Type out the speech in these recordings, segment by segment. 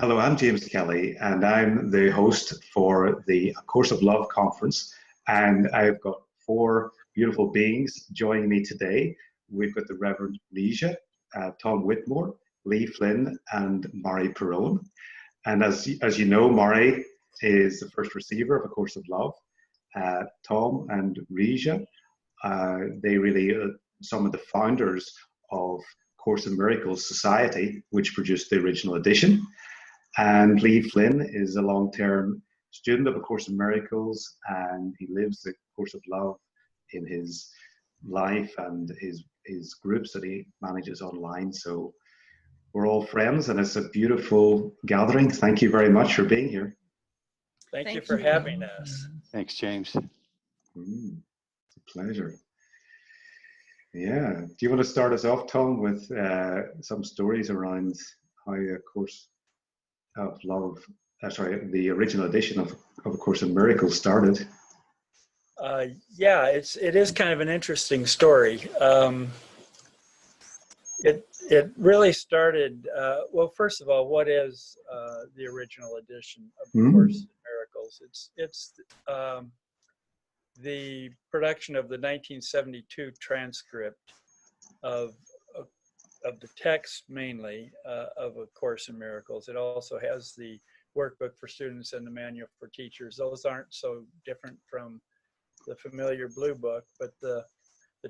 Hello, I'm James Kelly, and I'm the host for the A Course of Love conference. And I've got four beautiful beings joining me today. We've got the Reverend Reja, Tom Whitmore, Lee Flynn, and Mari Perron. And as you know, Mari is the first receiver of A Course of Love. Tom and Reja, they really some of the founders of Course in Miracles Society, which produced the original edition. And Lee Flynn is a long-term student of A Course in Miracles, and he lives the Course of Love in his life and his groups that he manages online. So we're all friends, and it's a beautiful gathering. Thank you very much for being here. Thank you for having us. Thanks, James. It's a pleasure. Yeah. Do you want to start us off, Tom, with some stories around how A Course of Love, the original edition of A Course in Miracles started? Yeah, it is kind of an interesting story. It really started. Well, first of all, what is the original edition of A Course in Miracles? It's the production of the 1972 transcript of the text mainly of A Course in Miracles. It also has the workbook for students and the manual for teachers. Those aren't so different from the familiar blue book, but the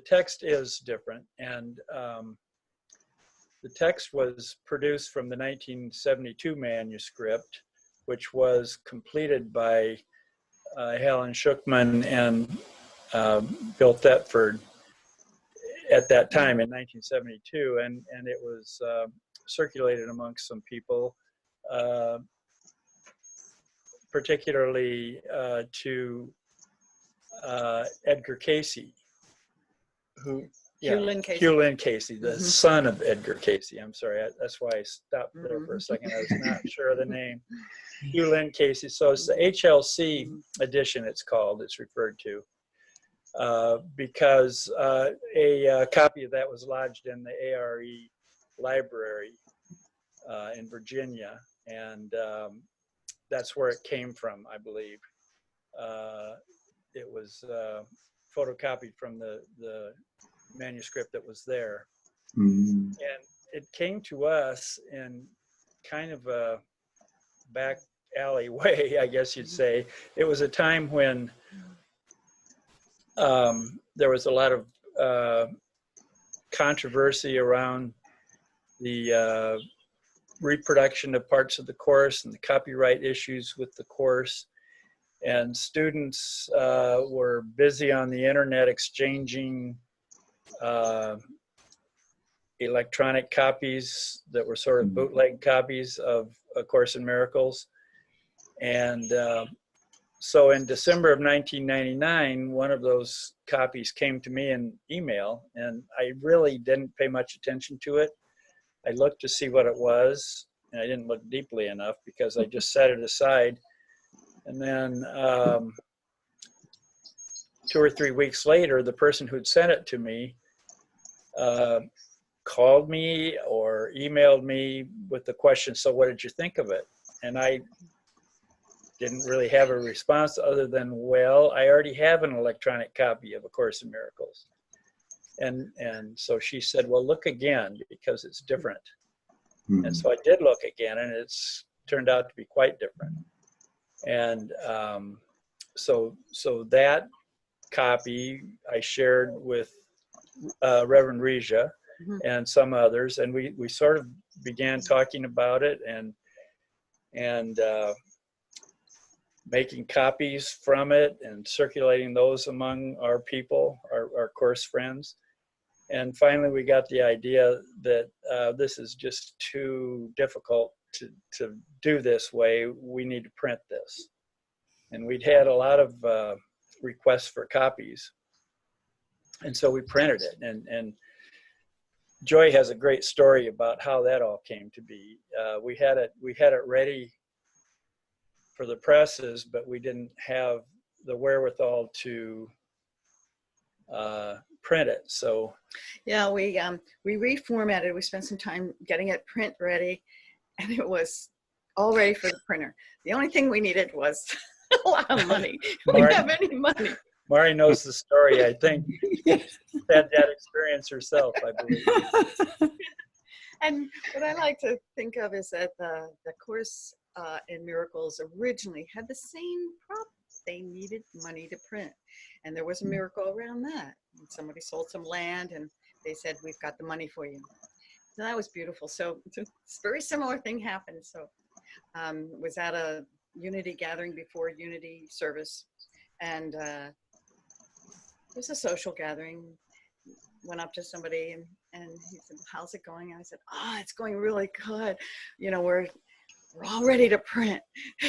text is different. And the text was produced from the 1972 manuscript, which was completed by Helen Schuckman and Bill Thetford at that time in 1972, and it was circulated amongst some people, particularly to Edgar Casey, Hugh Lynn Casey, the son of Edgar Casey. I'm sorry, that's why I stopped there for a second. I was not sure of the name. Hugh Lynn Casey. So it's the HLC edition, it's referred to. Because a copy of that was lodged in the ARE library in Virginia, and that's where it came from, I believe. It was photocopied from the manuscript that was there. And it came to us in kind of a back alley way, I guess you'd say. It was a time when there was a lot of controversy around the reproduction of parts of the course and the copyright issues with the course. And students were busy on the internet exchanging electronic copies that were sort of bootleg copies of A Course in Miracles. And so in December of 1999, one of those copies came to me in email, and I really didn't pay much attention to it. I looked to see what it was, and I didn't look deeply enough because I just set it aside. And then 2 or 3 weeks later, the person who'd sent it to me called me or emailed me with the question, "So what did you think of it?" And I didn't really have a response other than, "Well, I already have an electronic copy of A Course in Miracles." And so she said, "Well, look again because it's different." And so I did look again, and it's turned out to be quite different. And so that copy I shared with Reverend Reja and some others, and we sort of began talking about it and making copies from it and circulating those among our people, our course friends. And finally, we got the idea that this is just too difficult to do this way. We need to print this. And we'd had a lot of requests for copies. And so we printed it. And Joy has a great story about how that all came to be. We had it ready for the presses, but we didn't have the wherewithal to print it. So yeah, we reformatted. We spent some time getting it print ready, and it was all ready for the printer. The only thing we needed was a lot of money. We Mari, didn't have any money. Mari knows the story, I think. She's had that experience herself, I believe. And what I like to think of is that the Course in Miracles originally had the same problem. They needed money to print. And there was a miracle around that. Somebody sold some land and they said, we've got the money for you. So that was beautiful. So it's a very similar thing happened. So was at a Unity gathering before Unity service. And it was a social gathering. Went up to somebody and he said, how's it going? And I said, it's going really good. You know, we're all ready to print,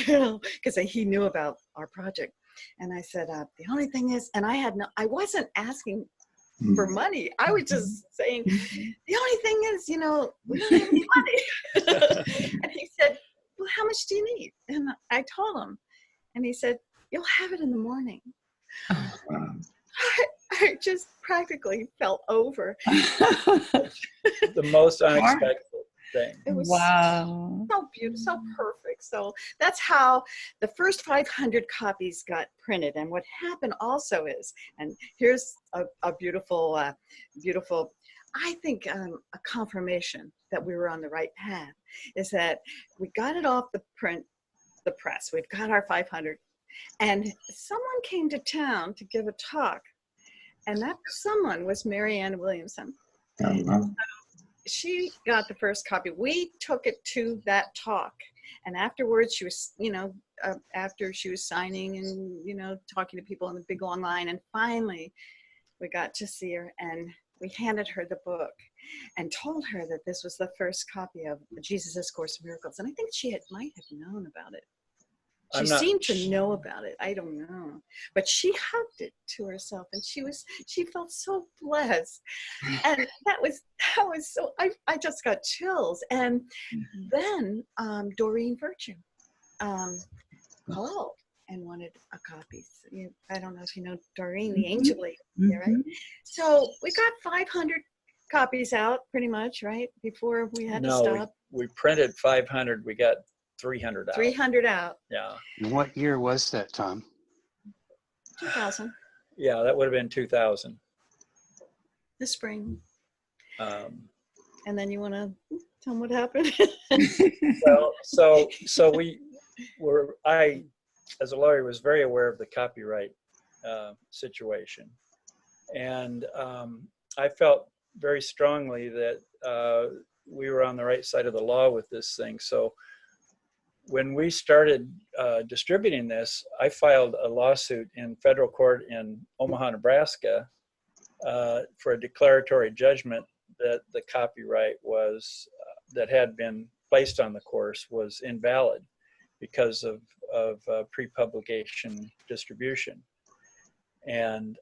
you know, because he knew about our project. And I said, the only thing is, and I wasn't asking for money. I was just saying, the only thing is, you know, we don't have any money. And he said, well, how much do you need? And I told him, and he said, you'll have it in the morning. I just practically fell over. The most unexpected thing. It was so beautiful, so perfect. So that's how the first 500 copies got printed. And what happened also is, and here's a beautiful, beautiful, I think a confirmation that we were on the right path, is that we got it off the press. We've got our 500. And someone came to town to give a talk. And that someone was Mary Ann Williamson. She got the first copy. We took it to that talk. And afterwards, she was, you know, after she was signing and, you know, talking to people in the big long line. And finally, we got to see her and we handed her the book and told her that this was the first copy of Jesus' Course in Miracles. And I think she might have known about it. She seemed to know about it. I don't know. But she hugged it to herself and she felt so blessed. And that was so, I just got chills. And then Doreen Virtue called and wanted a copy. I don't know if you know Doreen, the Angel Lady, right? So we got 500 copies out pretty much, right? Before we had to stop. We printed 500. We got 300 out. 300 out. Yeah. And what year was that, Tom? 2000. Yeah, that would have been 2000. The spring. And then you want to tell them what happened? Well, so we were, I, as a lawyer, was very aware of the copyright situation. And I felt very strongly that we were on the right side of the law with this thing. So when we started distributing this, I filed a lawsuit in federal court in Omaha, Nebraska, for a declaratory judgment that the copyright was, that had been placed on the course was invalid because of pre-publication distribution. And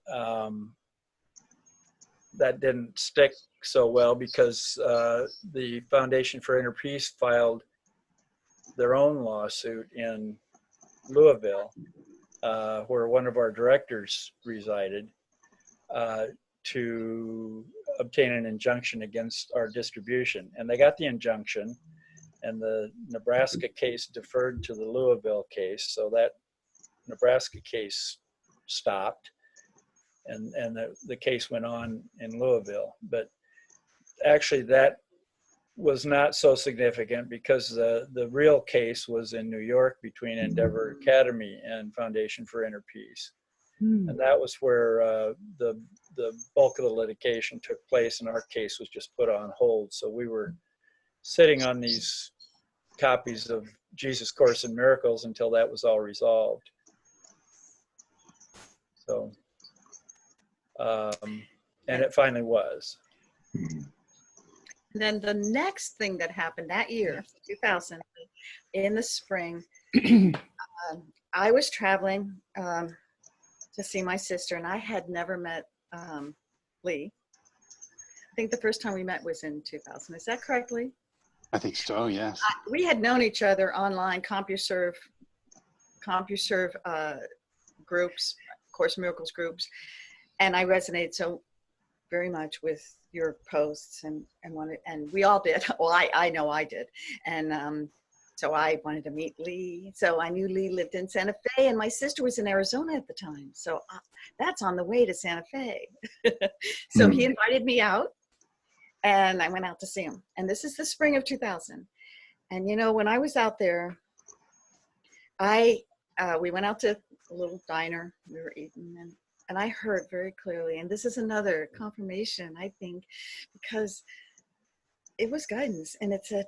that didn't stick so well because the Foundation for Inner Peace filed their own lawsuit in Louisville, where one of our directors resided, to obtain an injunction against our distribution. And they got the injunction, and the Nebraska case deferred to the Louisville case, so that Nebraska case stopped, and the case went on in Louisville. But actually that was not so significant because the real case was in New York between Endeavor Academy and Foundation for Inner Peace. And that was where the bulk of the litigation took place, and our case was just put on hold. So we were sitting on these copies of Jesus Course in Miracles until that was all resolved. So, and it finally was. Then the next thing that happened that year, 2000, in the spring, I was traveling to see my sister, and I had never met Lee. I think the first time we met was in 2000. Is that correct, Lee? I think so, yes. We had known each other online, CompuServe groups, Course in Miracles groups, and I resonated so very much with your posts and we all did. Well, I know I did. And So I wanted to meet Lee. So I knew Lee lived in Santa Fe, and my sister was in Arizona at the time. So that's on the way to Santa Fe. So he invited me out, and I went out to see him. And this is the spring of 2000. And you know, when I was out there, we went out to a little diner. We were eating, and I heard very clearly, and this is another confirmation, I think, because it was guidance, and it said,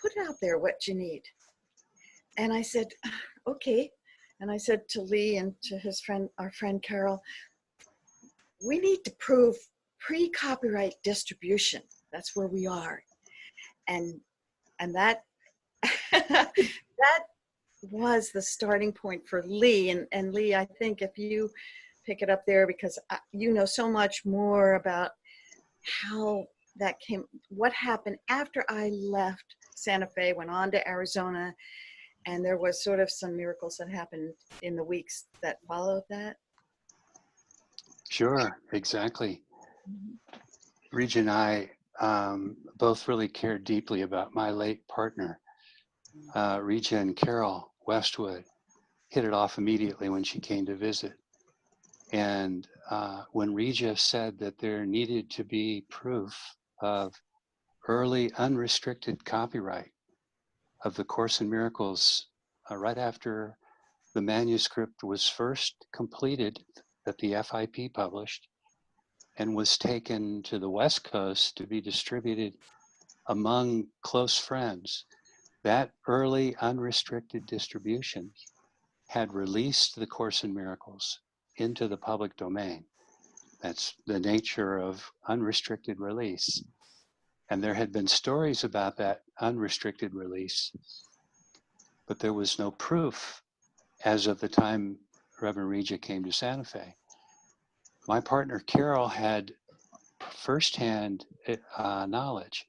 put out there what you need. And I said, okay. And I said to Lee and to his friend, our friend Carol, we need to prove pre-copyright distribution. That's where we are. And that that was the starting point for Lee. And Lee, I think if you pick it up there, because you know so much more about how that came, what happened after I left Santa Fe, went on to Arizona, and there was sort of some miracles that happened in the weeks that followed that. Sure, exactly. Reja and I both really cared deeply about my late partner. Reja and Carol Westwood hit it off immediately when she came to visit. And when Reja said that there needed to be proof of early unrestricted copyright of the Course in Miracles right after the manuscript was first completed, that the FIP published, and was taken to the West Coast to be distributed among close friends, that early unrestricted distribution had released the Course in Miracles into the public domain. That's the nature of unrestricted release. And there had been stories about that unrestricted release, but there was no proof as of the time Reverend Reja came to Santa Fe. My partner Carol had firsthand knowledge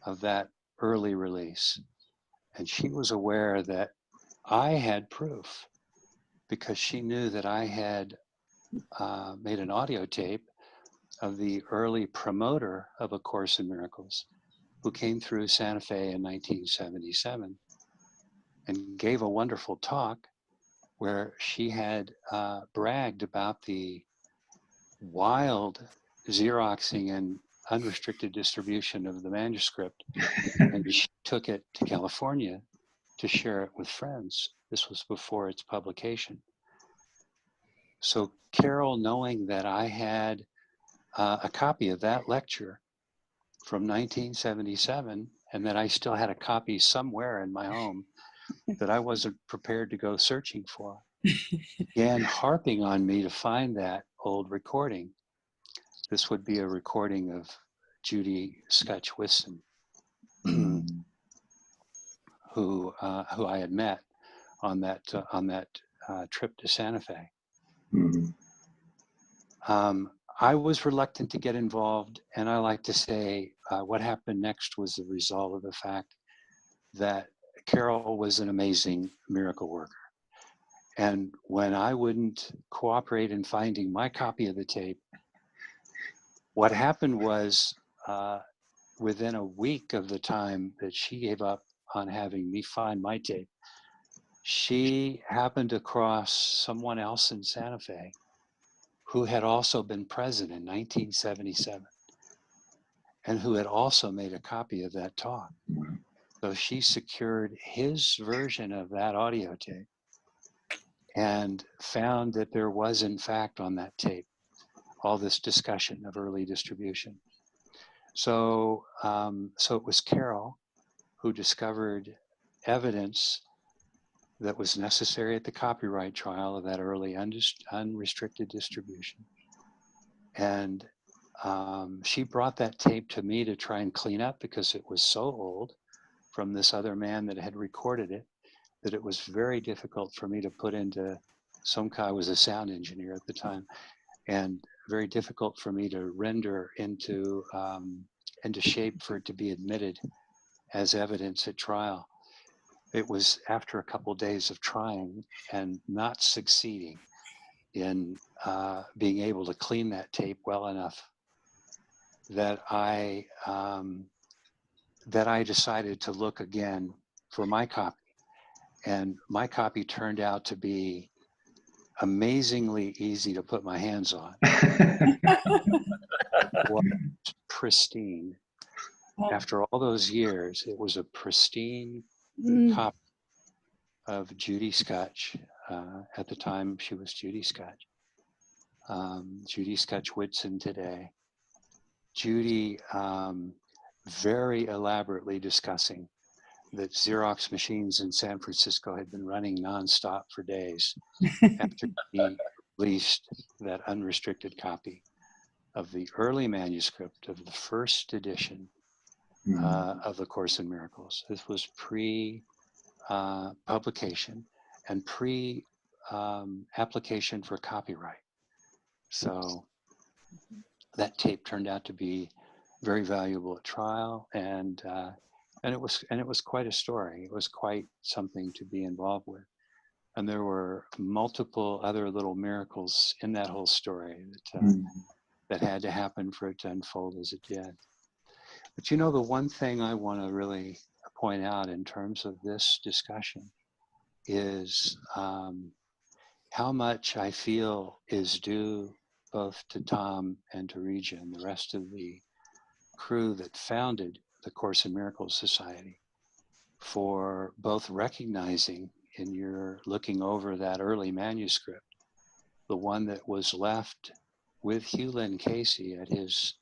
of that early release. And she was aware that I had proof because she knew that I had made an audio tape of the early promoter of A Course in Miracles, who came through Santa Fe in 1977 and gave a wonderful talk where she had bragged about the wild Xeroxing and unrestricted distribution of the manuscript. And she took it to California to share it with friends. This was before its publication. So Carol, knowing that I had a copy of that lecture from 1977, and that I still had a copy somewhere in my home that I wasn't prepared to go searching for, began harping on me to find that old recording. This would be a recording of Judy Scutch-Whiston, who I had met on that trip to Santa Fe. I was reluctant to get involved, and I like to say what happened next was the result of the fact that Carol was an amazing miracle worker. And when I wouldn't cooperate in finding my copy of the tape, what happened was within a week of the time that she gave up on having me find my tape, she happened across someone else in Santa Fe who had also been present in 1977 and who had also made a copy of that talk. So she secured his version of that audio tape and found that there was, in fact, on that tape, all this discussion of early distribution. So, so it was Carol who discovered evidence that was necessary at the copyright trial of that early unrestricted distribution. And she brought that tape to me to try and clean up because it was so old from this other man that had recorded it that it was very difficult for me to put into some kind. I was a sound engineer at the time, and very difficult for me to render into shape for it to be admitted as evidence at trial. It was after a couple of days of trying and not succeeding in being able to clean that tape well enough that I that I decided to look again for my copy. And my copy turned out to be amazingly easy to put my hands on. It was pristine. After all those years, it was a pristine copy of Judy Scutch. At the time, she was Judy Scutch. Judy Scutch Whitson today. Judy very elaborately discussing that Xerox machines in San Francisco had been running nonstop for days after he released that unrestricted copy of the early manuscript of the first edition of the Course in Miracles. This was pre-publication and pre-application for copyright. So that tape turned out to be very valuable at trial, and it was quite a story. It was quite something to be involved with, and there were multiple other little miracles in that whole story that had to happen for it to unfold as it did. But you know, the one thing I want to really point out in terms of this discussion is how much I feel is due both to Tom and to Reja and the rest of the crew that founded the Course in Miracles Society for both recognizing in your looking over that early manuscript, the one that was left with Hugh Lynn Casey at his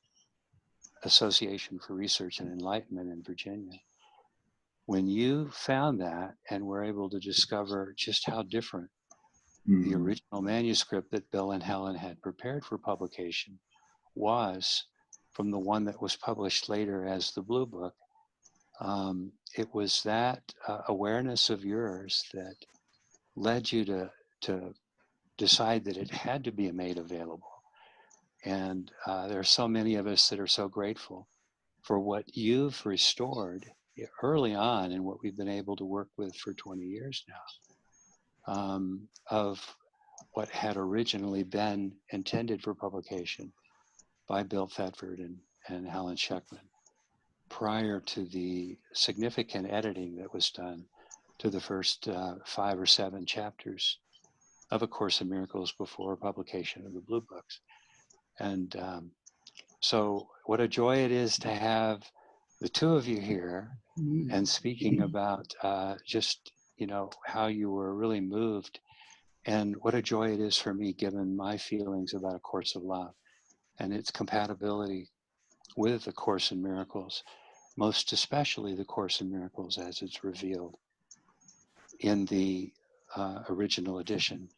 Association for Research and Enlightenment in Virginia. When you found that and were able to discover just how different the original manuscript that Bill and Helen had prepared for publication was from the one that was published later as the Blue Book, it was that awareness of yours that led you to decide that it had to be made available. And there are so many of us that are so grateful for what you've restored early on and what we've been able to work with for 20 years now, of what had originally been intended for publication by Bill Thetford and Helen Sheckman prior to the significant editing that was done to the first 5 or 7 chapters of A Course in Miracles before publication of the Blue Books. And so what a joy it is to have the two of you here and speaking about just, you know, how you were really moved, and what a joy it is for me given my feelings about A Course of Love and its compatibility with the Course in Miracles, most especially the Course in Miracles as it's revealed in the original edition,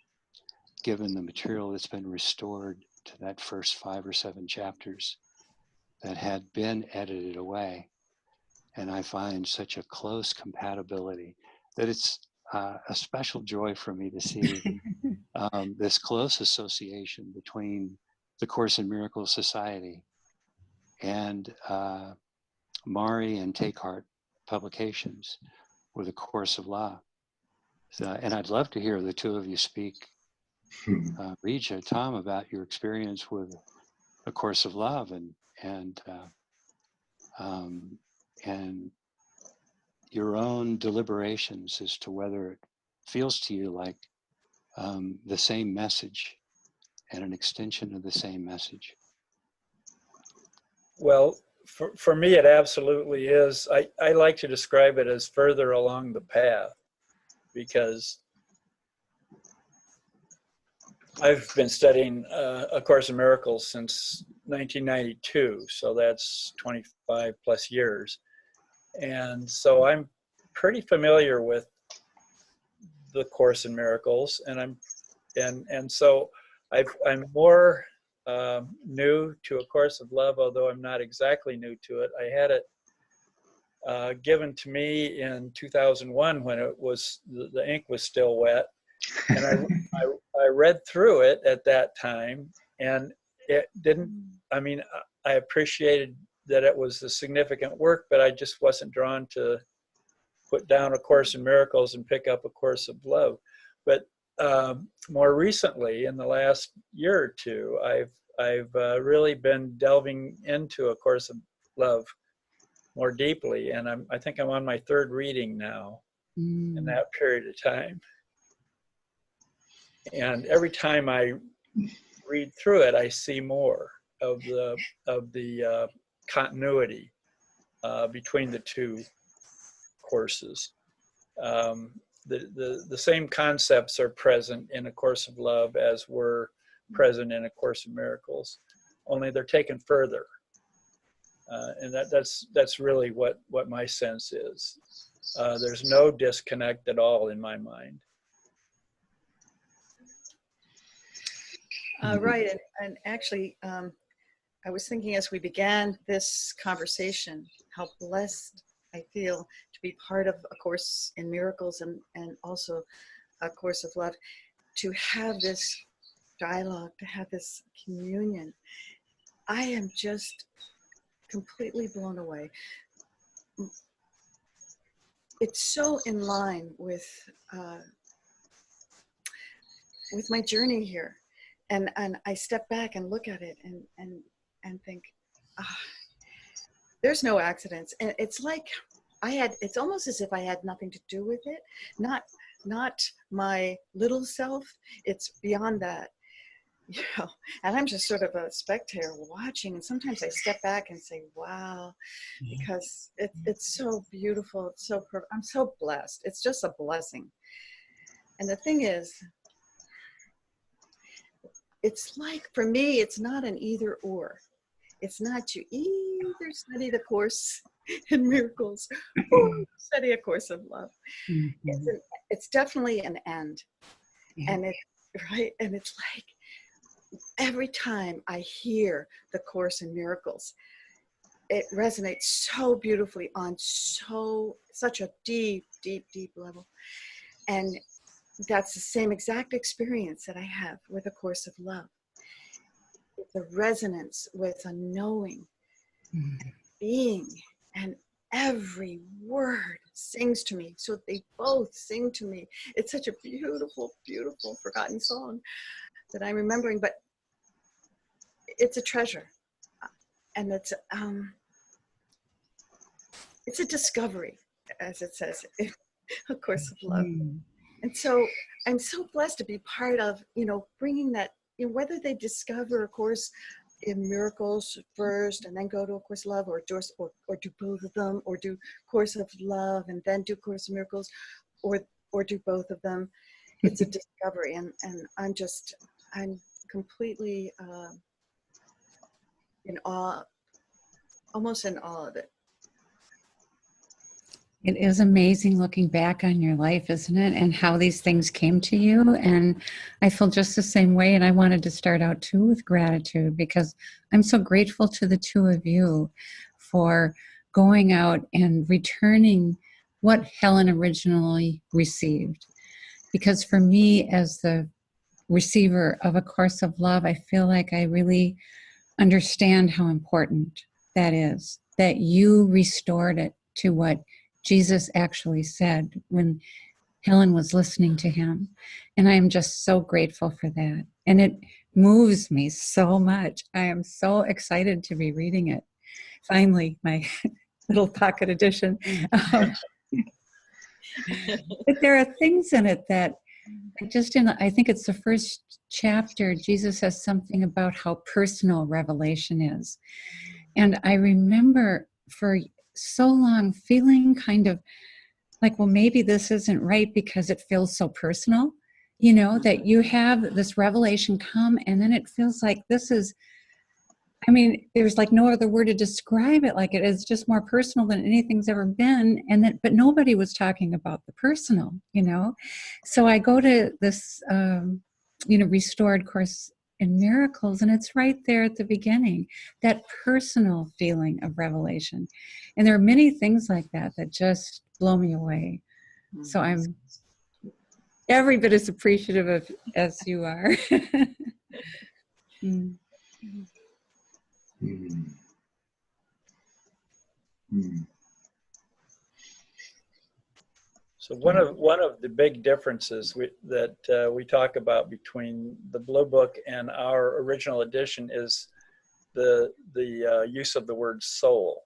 given the material that's been restored to that first 5 or 7 chapters that had been edited away. And I find such a close compatibility that it's a special joy for me to see this close association between the Course in Miracles Society and Mari and Takehart Publications with A Course of Love. So, and I'd love to hear the two of you speak, Reja, Tom, about your experience with A Course of Love and your own deliberations as to whether it feels to you like the same message and an extension of the same message. Well, for me, it absolutely is. I like to describe it as further along the path, because I've been studying A Course in Miracles since 1992, so that's 25 plus years. And so I'm pretty familiar with the Course in Miracles, and so I'm more new to A Course of Love, although I'm not exactly new to it. I had it given to me in 2001 when it was the ink was still wet, and I read through it at that time, and it didn't. I mean, I appreciated that it was a significant work, but I just wasn't drawn to put down A Course in Miracles and pick up A Course of Love. But more recently, in the last year or two, I've really been delving into A Course of Love more deeply. And I think I'm on my third reading now in that period of time. And every time I read through it, I see more of the continuity between the two courses. The same concepts are present in A Course of Love as were present in A Course in Miracles, only they're taken further. And that's really what my sense is. There's no disconnect at all in my mind. Right, and actually, I was thinking as we began this conversation, how blessed I feel to be part of A Course in Miracles and also A Course of Love, to have this dialogue, to have this communion. I am just completely blown away. It's so in line with my journey here. And I step back and look at it and think, there's no accidents. And it's like it's almost as if I had nothing to do with it. Not my little self. It's beyond that. You know, and I'm just sort of a spectator watching. And sometimes I step back and say, wow, because it's so beautiful. It's so perfect. I'm so blessed. It's just a blessing. And the thing is, it's like, for me, it's not an either or. It's not you either study the Course in Miracles or study A Course of Love. Mm-hmm. It's definitely an and. Yeah. And and it's like, every time I hear the Course in Miracles, it resonates so beautifully on such a deep, deep, deep level. And that's the same exact experience that I have with A Course of Love. The resonance with a knowing, and being, and every word sings to me. So they both sing to me. It's such a beautiful, beautiful forgotten song that I'm remembering, but it's a treasure. And it's a discovery, as it says, A Course of Love. And so I'm so blessed to be part of, bringing that, whether they discover A Course in Miracles first and then go to A Course of Love, or do both of them, or do Course of Love and then do Course in Miracles, or do both of them. It's a discovery, and I'm completely in awe, almost in awe of it. It is amazing looking back on your life, isn't it? And how these things came to you. And I feel just the same way. And I wanted to start out too with gratitude, because I'm so grateful to the two of you for going out and returning what Helen originally received. Because for me, as the receiver of A Course of Love, I feel like I really understand how important that is, that you restored it to what Jesus actually said when Helen was listening to him. And I am just so grateful for that. And it moves me so much. I am so excited to be reading it. Finally, my little pocket edition. But there are things in it that I think it's the first chapter, Jesus says something about how personal revelation is. And I remember for so long feeling kind of like, well, maybe this isn't right because it feels so personal, that you have this revelation come and then it feels like this is, there's like no other word to describe it. Like, it is just more personal than anything's ever been. But nobody was talking about the personal, So I go to this, restored Course in Miracles, and it's right there at the beginning, that personal feeling of revelation. And there are many things like that just blow me away. So I'm every bit as appreciative of as you are. So one of the big differences that we talk about between the Blue Book and our original edition is the use of the word soul.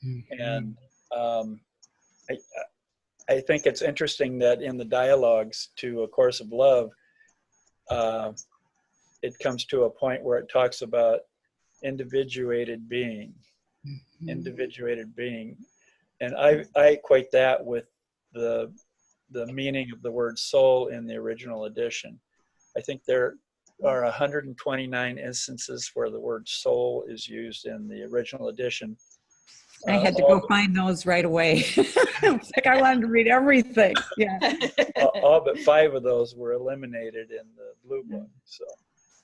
And I think it's interesting that in the dialogues to A Course of Love, it comes to a point where it talks about individuated being, individuated being. And I equate that with the meaning of the word soul in the original edition. I think there are 129 instances where the word soul is used in the original edition. I had to go find those right away. It's like I wanted to read everything. Yeah. All but 5 of those were eliminated in the Blue Book. So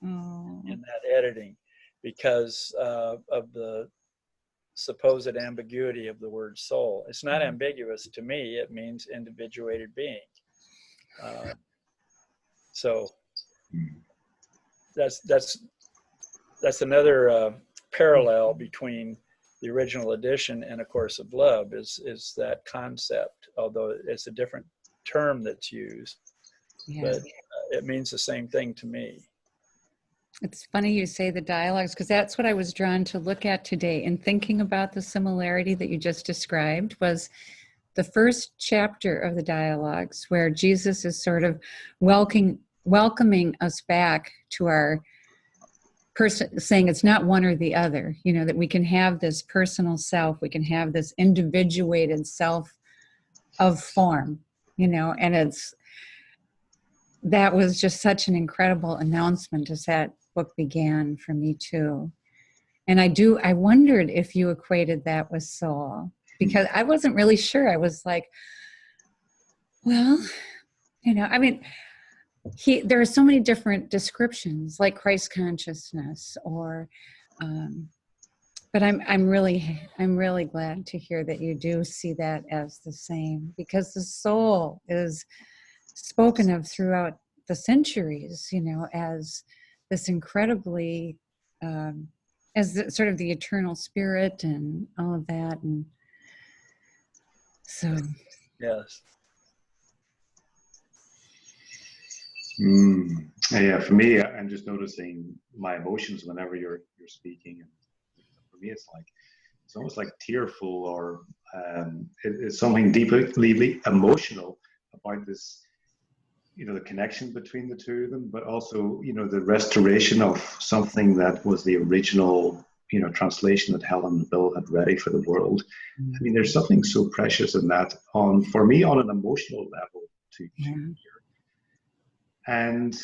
in that editing, because of the supposed ambiguity of the word soul. It's not ambiguous to me. It means individuated being. So that's another parallel between the original edition and A Course of Love is that concept, although it's a different term that's used, but it means the same thing to me. It's funny you say the dialogues, because that's what I was drawn to look at today in thinking about the similarity that you just described. Was the first chapter of the dialogues where Jesus is sort of welcoming us back to our person, saying it's not one or the other, you know, that we can have this personal self, we can have this individuated self of form, you know, and that was just such an incredible announcement as that book began for me too. And I wondered if you equated that with soul, because I wasn't really sure. I was like, well, you know, I mean, there are so many different descriptions, like Christ consciousness, or, but I'm really glad to hear that you do see that as the same, because the soul is spoken of throughout the centuries, you know, as this incredibly, as sort of the eternal spirit and all of that, and so. Yes. Yeah, for me, I'm just noticing my emotions whenever you're speaking, and for me, it's almost like tearful, or it's something deeply emotional about this. You know, the connection between the two of them, but also, you know, the restoration of something that was the original, you know, translation that Helen and Bill had ready for the world. I mean, there's something so precious in that, for me, on an emotional level to hear. And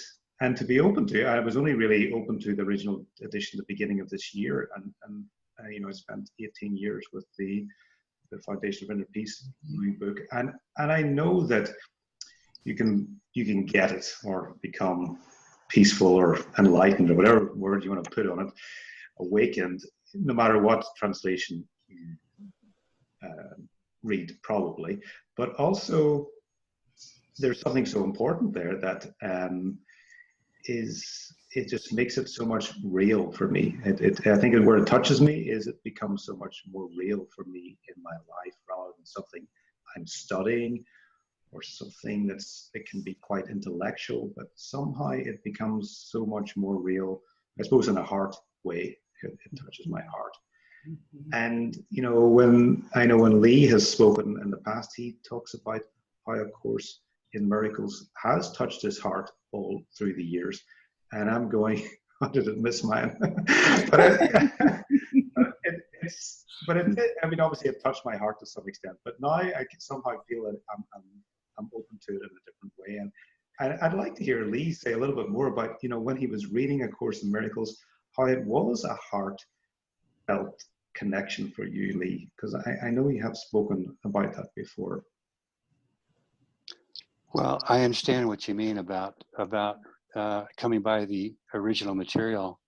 to be open to, I was only really open to the original edition at the beginning of this year, and you know, I spent 18 years with the Foundation of Inner Peace book, and I know that you can get it or become peaceful or enlightened or whatever word you want to put on it, awakened, no matter what translation you read, probably. But also, there's something so important there that it just makes it so much real for me. I think where it touches me is it becomes so much more real for me in my life, rather than something I'm studying or something it can be quite intellectual, but somehow it becomes so much more real, I suppose, in a heart way. It touches my heart. And, you know, when Lee has spoken in the past, he talks about how A Course in Miracles has touched his heart all through the years. And I'm going, how did it miss mine? I mean, obviously it touched my heart to some extent, but now I can somehow feel that I'm open to it in a different way. And I'd like to hear Lee say a little bit more about, you know, when he was reading A Course in Miracles, how it was a heartfelt connection for you, Lee, because I know you have spoken about that before. Well, I understand what you mean about coming by the original material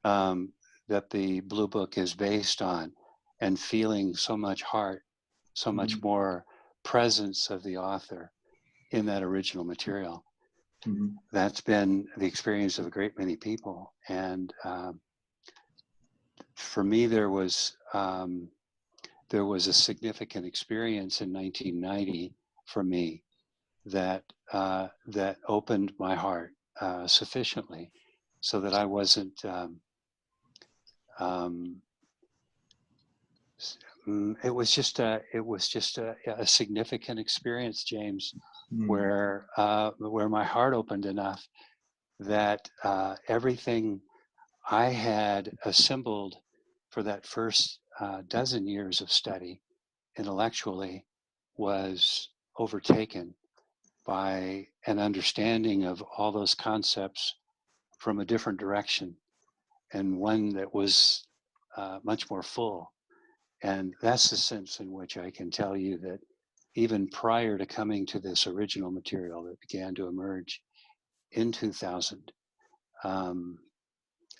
that the Blue Book is based on, and feeling so much heart, so much more presence of the author in that original material. That's been the experience of a great many people, and for me, there was a significant experience in 1990 for me that opened my heart sufficiently so that I wasn't It was just a significant experience, James, where my heart opened enough that everything I had assembled for that first dozen years of study intellectually was overtaken by an understanding of all those concepts from a different direction, and one that was much more full. And that's the sense in which I can tell you that even prior to coming to this original material that began to emerge in 2000,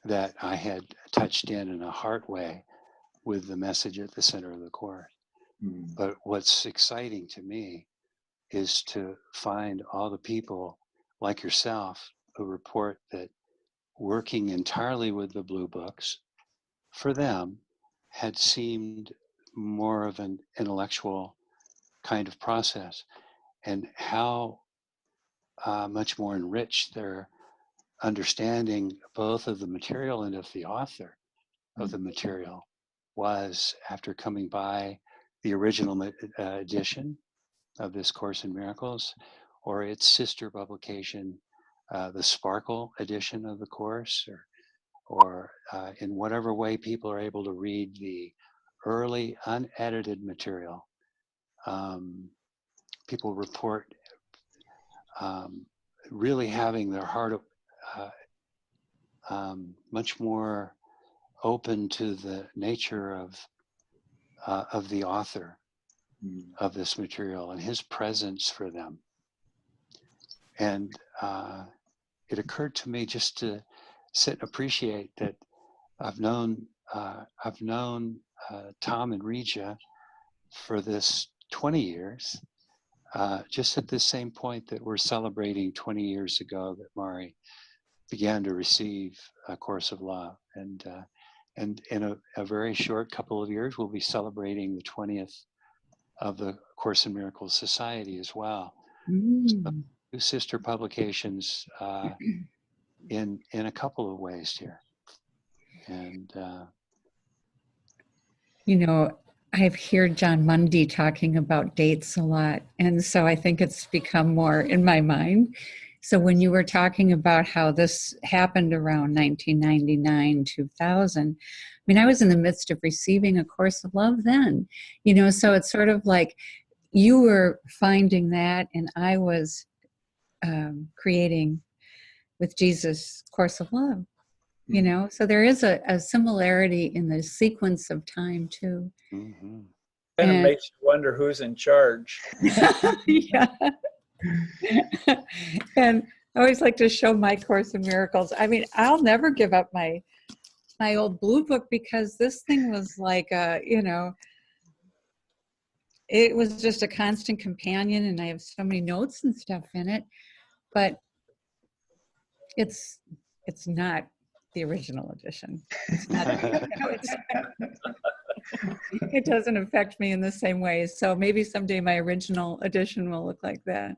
that I had touched in a heart way with the message at the center of the course. But what's exciting to me is to find all the people like yourself who report that working entirely with the blue books, for them, had seemed more of an intellectual kind of process, and how much more enriched their understanding both of the material and of the author of the material was after coming by the original edition of this Course in Miracles, or its sister publication, the Sparkle edition of the Course, or in whatever way people are able to read the early unedited material. People report really having their heart much more open to the nature of the author of this material and his presence for them. And it occurred to me just to sit and appreciate that I've known Tom and Reja for this 20 years, just at this same point that we're celebrating 20 years ago that Mari began to receive A Course of Love. And in a very short couple of years, we'll be celebrating the 20th of the Course in Miracles Society as well. So, two sister publications in a couple of ways here. And I've heard John Mundy talking about dates a lot, and so I think it's become more in my mind. So when you were talking about how this happened around 1999, 2000, I was in the midst of receiving A Course of Love then, so it's sort of like you were finding that and I was creating with Jesus Course of Love, so there is a similarity in the sequence of time too. Kind of makes you wonder who's in charge. Yeah. And I always like to show my Course in Miracles. I'll never give up my old blue book, because this thing was like it was just a constant companion, and I have so many notes and stuff in it, but it's not the original edition. It's not, it doesn't affect me in the same way. So maybe someday my original edition will look like that.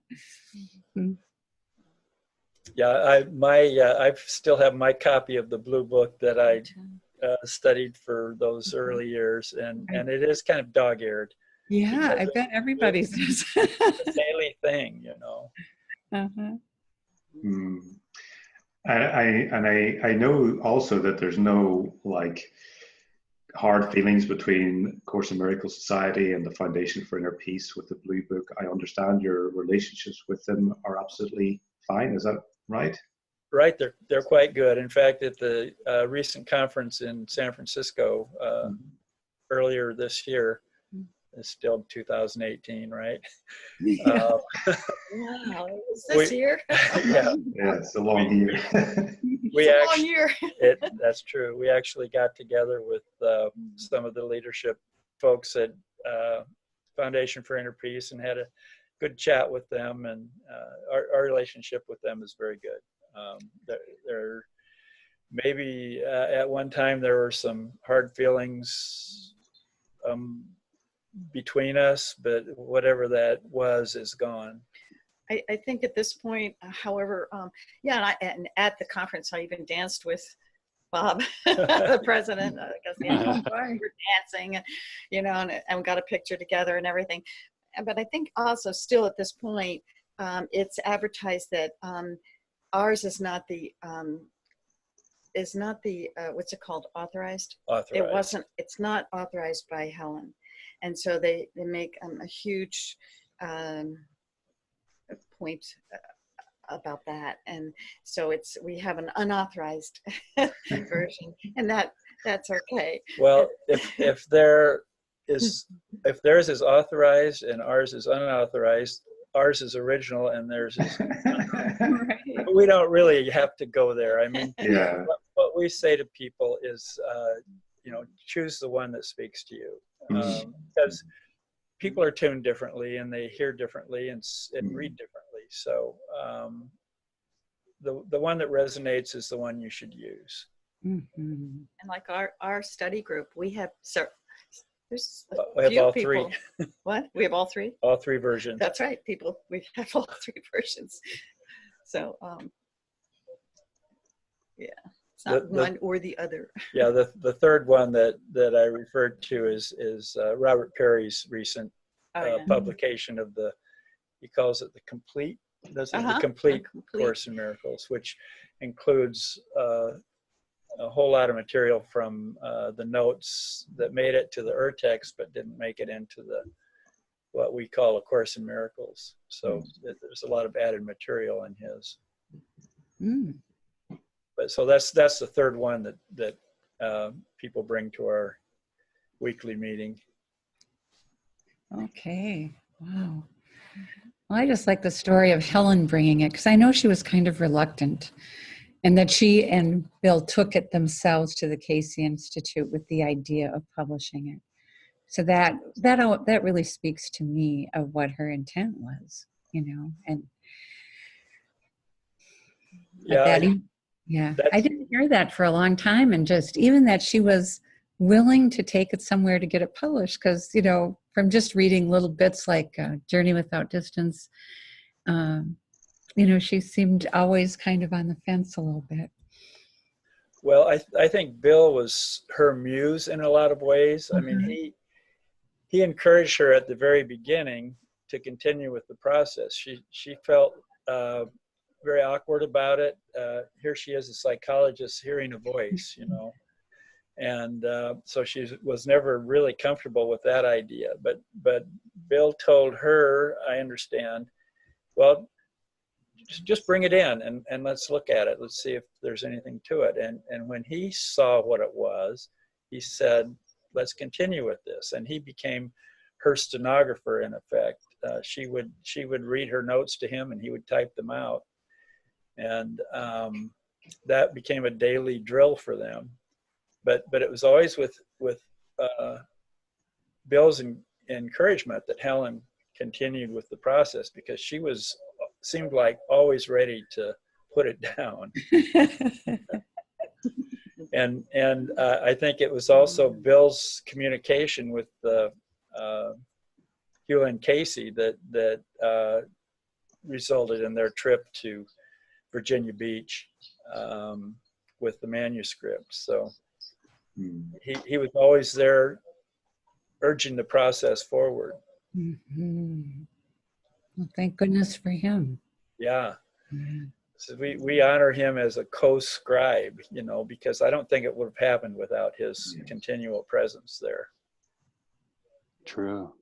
Yeah, I still have my copy of the blue book that I studied for those early years, and it is kind of dog-eared. Yeah, I bet everybody's does. It's a daily thing, I know also that there's no hard feelings between Course in Miracles Society and the Foundation for Inner Peace with the Blue Book. I understand your relationships with them are absolutely fine. Is that right? Right, they're quite good. In fact, at the recent conference in San Francisco earlier this year, it's still 2018, right? Wow, is this year? Yeah, it's a long year. Long year. That's true. We actually got together with some of the leadership folks at Foundation for Inner Peace and had a good chat with them, and our relationship with them is very good. There maybe at one time there were some hard feelings between us, but whatever that was is gone. I think at this point, however, and at the conference, I even danced with Bob, the president, because Oh, boy. we're dancing, you know, and we got a picture together and everything. But I think also still at this point, it's advertised that ours is not the what's it called, authorized? Authorized. It's not authorized by Helen. And so they make a huge point about that. And so we have an unauthorized version, and that's okay. Well, if theirs is authorized and ours is unauthorized, ours is original and theirs is. Right. We don't really have to go there. I mean, Yeah. what we say to people is, choose the one that speaks to you, because people are tuned differently and they hear differently and read differently. So the one that resonates is the one you should use. Mhm. And like our study group, we have there's We have few all people. three. What? We have all three? All three versions. That's right, people. We have all three versions. So yeah, it's not one or the other. Yeah, the third one that I referred to is Robert Perry's recent publication of he calls it the complete, the complete Course in Miracles, which includes a whole lot of material from the notes that made it to the text but didn't make it into what we call A Course in Miracles. So there's a lot of added material in his. But so that's the third one that people bring to our weekly meeting. Okay. Wow. Well, I just like the story of Helen bringing it, because I know she was kind of reluctant, and that she and Bill took it themselves to the Casey Institute with the idea of publishing it. So that really speaks to me of what her intent was, and I didn't hear that for a long time, and just even that she was willing to take it somewhere to get it published, because from just reading little bits like Journey Without Distance, she seemed always kind of on the fence a little bit. Well, I think Bill was her muse in a lot of ways. I mean, he encouraged her at the very beginning to continue with the process. She felt very awkward about it. Here she is, a psychologist, hearing a voice, and so she was never really comfortable with that idea. But Bill told her, I understand, well, just bring it in and let's look at it. Let's see if there's anything to it. And when he saw what it was, he said, let's continue with this. And he became her stenographer, in effect. She would read her notes to him and he would type them out. And that became a daily drill for them. But it was always with Bill's encouragement that Helen continued with the process, because she seemed like always ready to put it down. and I think it was also Bill's communication with Hugh and Casey that resulted in their trip to Virginia Beach with the manuscript. So he was always there urging the process forward. Mm-hmm. Well, thank goodness for him. Yeah. So we honor him as a co-scribe, because I don't think it would have happened without his continual presence there. True.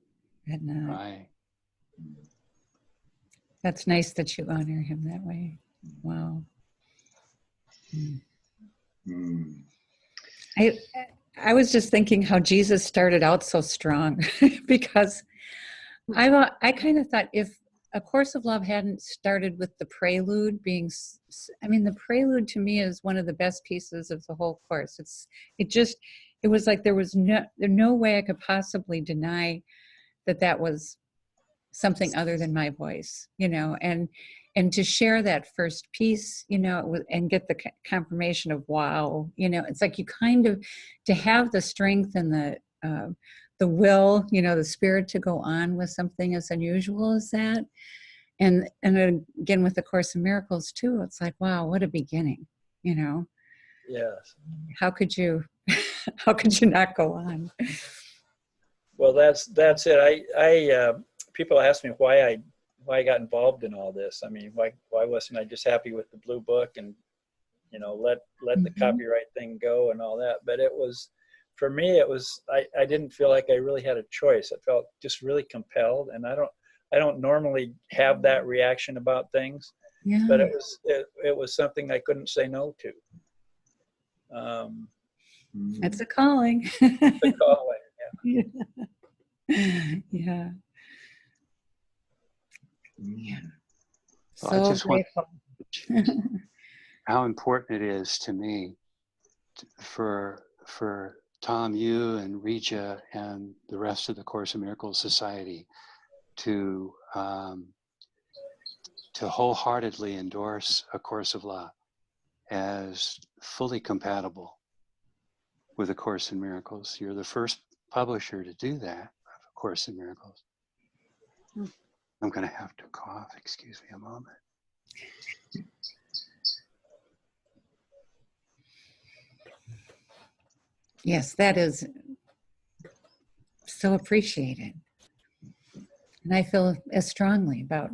Right. That's nice that you honor him that way. Wow. I was just thinking how Jesus started out so strong, because I kind of thought if A Course of Love hadn't started with the prelude being, the prelude to me is one of the best pieces of the whole course. It was like there was no way I could possibly deny that was something other than my voice, and to share that first piece, and get the confirmation of, wow, it's like you kind of, to have the strength and the will, the spirit to go on with something as unusual as that. And again, with the Course in Miracles too, it's like, wow, what a beginning, Yes. How could you, how could you not go on? Well, that's it. People ask me why I got involved in all this. I mean, why wasn't I just happy with the blue book and, you know, let the copyright thing go and all that? But it was, for me, it was, I didn't feel like I really had a choice. I felt just really compelled, and I don't normally have that reaction about things, Yeah. but it was something I couldn't say no to. It's a calling. The calling, yeah. Yeah. Yeah. Well, I So just want grateful. how important it is to me for Tom, you and Reja and the rest of the Course in Miracles Society to wholeheartedly endorse A Course of Love as fully compatible with A Course in Miracles. You're the first publisher to do that, of A Course in Miracles. I'm going to have to cough. Excuse me a moment. Yes, that is so appreciated. And I feel as strongly about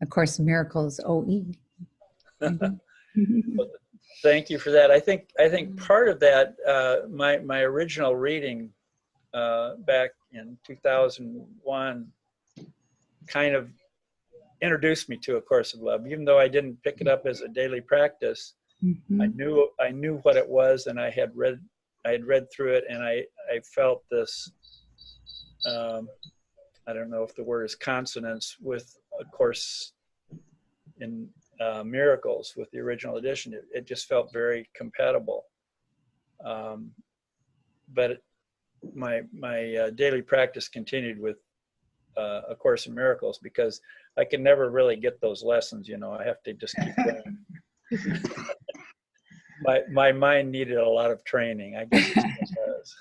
A Course in Miracles OE. Well, thank you for that. I think part of that, my original reading back in 2001 kind of introduced me to A Course of Love. Even though I didn't pick it up as a daily practice, I knew what it was, and I had read through it, and I felt this, I don't know if the word is consonance with A Course in Miracles, with the original edition. It just felt very compatible. But my daily practice continued with A Course in Miracles, because I can never really get those lessons. You know, I have to just keep going. My mind needed a lot of training, I guess it does.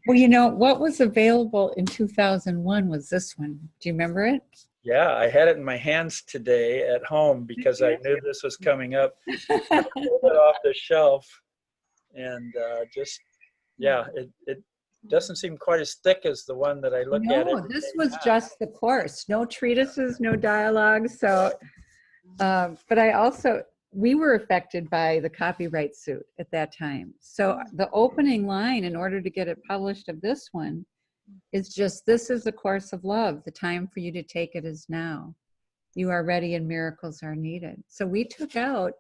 Well, you know, what was available in 2001 was this one. Do you remember it? Yeah, I had it in my hands today at home because I knew this was coming up. I pulled it off the shelf, and yeah, it doesn't seem quite as thick as the one that I look at. No, this was just the course. No treatises, no dialogues. So, but we were affected by the copyright suit at that time. So the opening line, in order to get it published, of this one is just, "This is a course of love. The time for you to take it is now. You are ready and miracles are needed." So we took out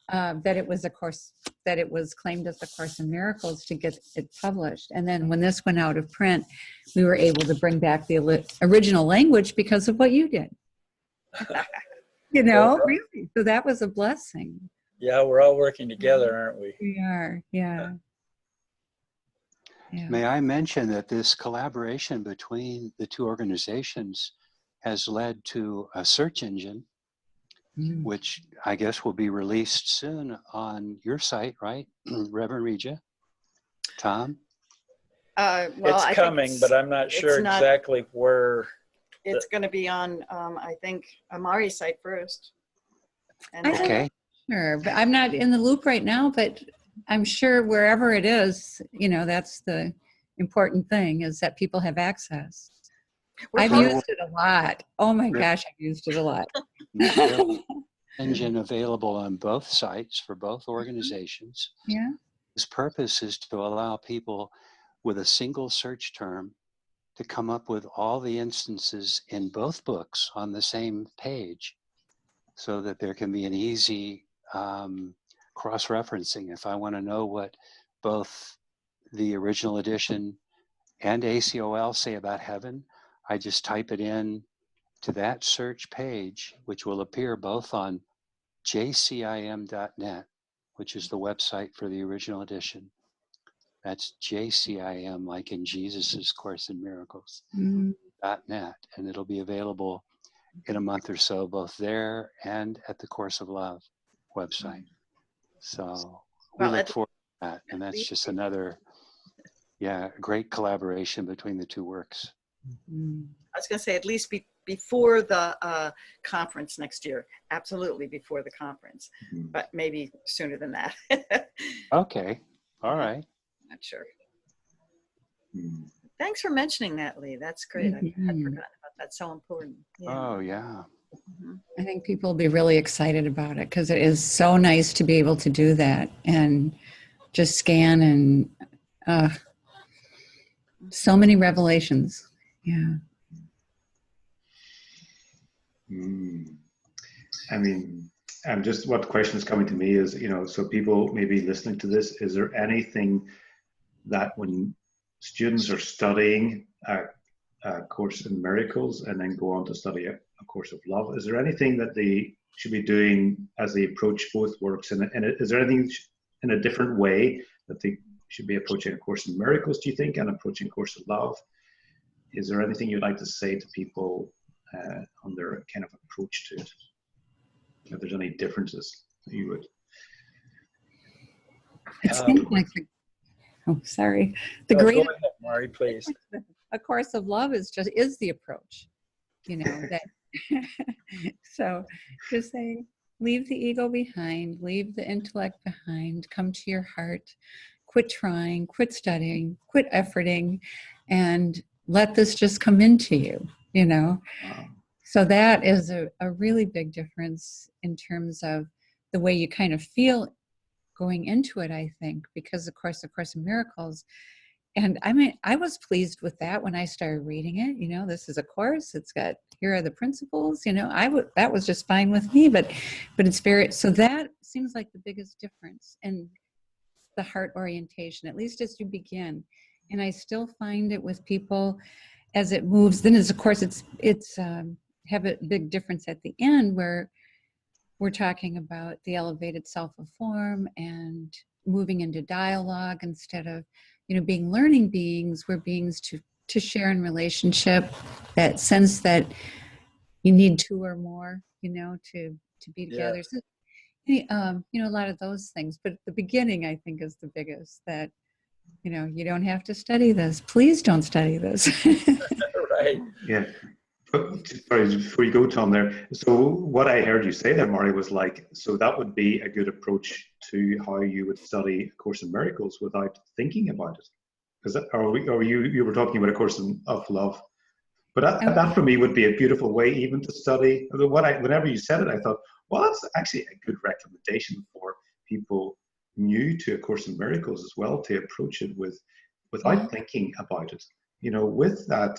that it was a course, that it was claimed as a Course in Miracles to get it published. And then when this went out of print, we were able to bring back the original language because of what you did. You know, really. So that was a blessing. Yeah, we're all working together, aren't we? We are, yeah. Yeah. May I mention that this collaboration between the two organizations has led to a search engine, which I guess will be released soon on your site, right, Reverend Reja? Tom? Well, it's coming, but I'm not sure exactly where. It's going to be on, I think, Amari's site first. And okay. Sure, but I'm not in the loop right now, but I'm sure wherever it is, you know, that's the important thing, is that people have access. I've used it a lot. Oh my gosh, I've used it a lot. Engine available on both sites for both organizations. Yeah. Its purpose is to allow people with a single search term to come up with all the instances in both books on the same page, so that there can be an easy cross-referencing. If I want to know what both the original edition and ACOL say about heaven, I just type it in to that search page, which will appear both on jcim.net, which is the website for the original edition. That's JCIM, like in Jesus's Course in Miracles, .net, and it'll be available in a month or so, both there and at the Course of Love website. So we look forward to that, and that's just another, great collaboration between the two works. I was going to say, at least before the conference next year. Absolutely before the conference, but maybe sooner than that. Okay. All right. Not sure. Thanks for mentioning that, Lee. That's great. I'd forgotten about that. So important. Yeah. Oh, yeah. I think people will be really excited about it because it is so nice to be able to do that and just scan and so many revelations. Yeah. I mean, and just what question is coming to me is, you know, so people maybe listening to this, is there anything that when students are studying a course in miracles and then go on to study a course of love, is there anything that they should be doing as they approach both works? And is there anything in a different way that they should be approaching a course in miracles, do you think, and approaching a course of love? Is there anything you'd like to say to people on their kind of approach to it? If there's any differences that you would. It seems like the Go great ahead, Mari, please. A course of love is the approach, you know, that so just say, leave the ego behind, leave the intellect behind, come to your heart, quit trying, quit studying, quit efforting, and let this just come into you, you know. Wow. So that is a really big difference in terms of the way you kind of feel going into it, I think, because of course, A Course in Miracles. And I mean, I was pleased with that when I started reading it. You know, this is a course. It's got, here are the principles. You know, that was just fine with me. But it's very, so that seems like the biggest difference in the heart orientation, at least as you begin. And I still find it with people as it moves. Then, of course, it's have a big difference at the end where we're talking about the elevated self of form and moving into dialogue instead of, you know, being learning beings. We're beings to share in relationship, that sense that you need two or more, you know, to be together. So, you know, a lot of those things. But the beginning, I think, is the biggest, that, you know, you don't have to study this. Please don't study this. Right. Yeah. Sorry, before you go, Tom, there. So what I heard you say there, Mari, was like, so that would be a good approach to how you would study A Course in Miracles without thinking about it. Because you were talking about A Course of Love. But that for me would be a beautiful way even to study. Whenever you said it, I thought, well, that's actually a good recommendation for people new to A Course in Miracles as well, to approach it without thinking about it. You know, with that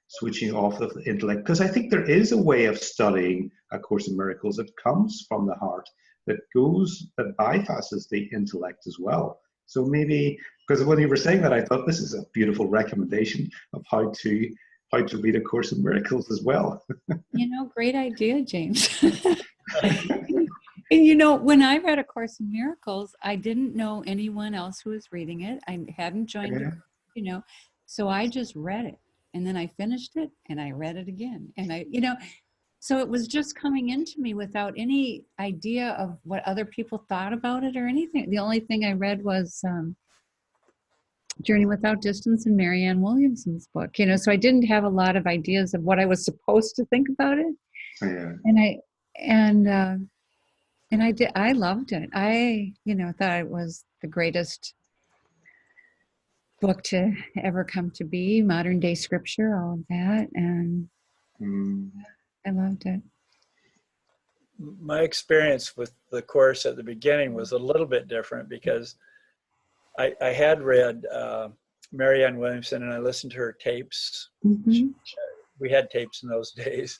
switching off of the intellect, because I think there is a way of studying A Course in Miracles that comes from the heart, that bypasses the intellect as well. So maybe, because when you were saying that, I thought this is a beautiful recommendation of how to read A Course in Miracles as well. You know, great idea, James. And you know, when I read A Course in Miracles, I didn't know anyone else who was reading it. I hadn't joined it, you know, so I just read it. And then I finished it and I read it again. And I, you know, so it was just coming into me without any idea of what other people thought about it or anything. The only thing I read was Journey Without Distance in Marianne Williamson's book, you know, so I didn't have a lot of ideas of what I was supposed to think about it. Yeah. And I loved it. I, you know, thought it was the greatest book to ever come to be, modern day scripture, all of that. And I loved it. My experience with the course at the beginning was a little bit different because I had read Marianne Williamson and I listened to her tapes. Mm-hmm. We had tapes in those days.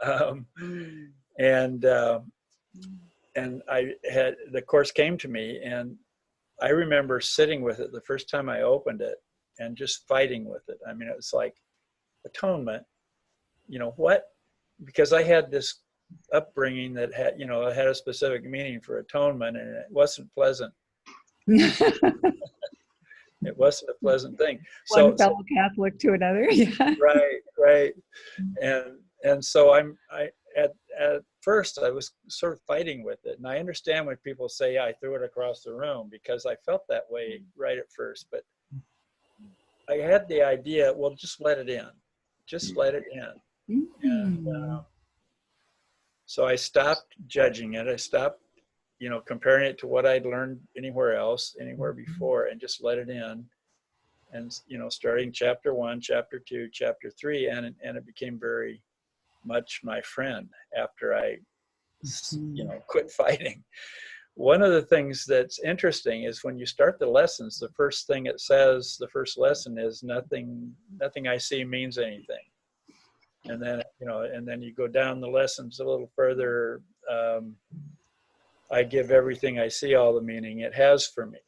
And I had, the course came to me and I remember sitting with it the first time I opened it and just fighting with it. I mean, it was like atonement, you know, what? Because I had this upbringing that had, you know, had a specific meaning for atonement and it wasn't pleasant. It wasn't a pleasant thing. One fellow Catholic to another. Yeah. Right. And so at first I was sort of fighting with it. And I understand when people say, yeah, I threw it across the room, because I felt that way right at first. But I had the idea, well, just let it in. just let it in. Mm. And so I stopped judging it. I stopped, comparing it to what I'd learned anywhere before, and just let it in. And, starting chapter 1, chapter 2, chapter 3, and it became very much my friend after I, quit fighting. One of the things that's interesting is when you start the lessons, the first thing it says, the first lesson is nothing I see means anything. And then, and then you go down the lessons a little further. I give everything I see all the meaning it has for me.